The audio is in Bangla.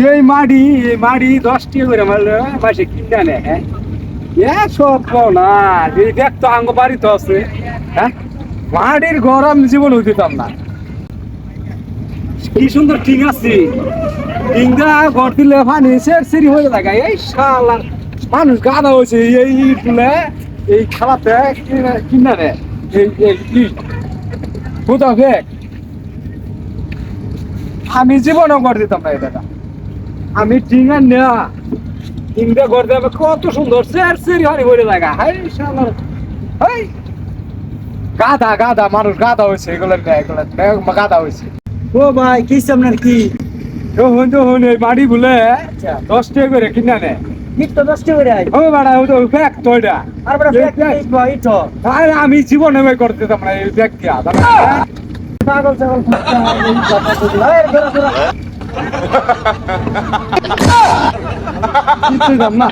এই মাড়ি 10 টাকা করে মারলে মাসে কিনা নে হ্যাঁ সব পাও না এই দেখ তো আঙ্গ বাড়ি তো আছে হ্যাঁ মাটির গরম জীবন হইতাম না কি সুন্দর ঠিক আছে টিঙ্গা ঘর দিলে পানি সেরি হয়ে লাগে এই শালা মানুষ গাদা হয়েছে এই তুলে এই খেলাতে কিনা নে এই কোথা ফেক আমি জীবনও করে দিতাম না এটা আমি টিঙ্গা নেয়া টিঙ্গা করে দেবে কত সুন্দর সেরি হারি হয়ে লাগা হাই শালা হাই গাদা মানুষ গাদা হয়েছে এগুলো গাদা হয়েছে ও ভাই কি আপনার কি যখন এই বাড়ি বলে 10 টাকা করে কিনা নে ইট তো 10 টাকা করে আই ও বাড়া ও তো ব্যাগ তো এটা আর বড় ফেক ইট ভাই তো আরে আমি জীবনে ভাই করতে দিতাম না এই ব্যাগ দিয়া পাগল ছাগল কুত্তা এই কথা বলি আরে ঘোরা দিতাম না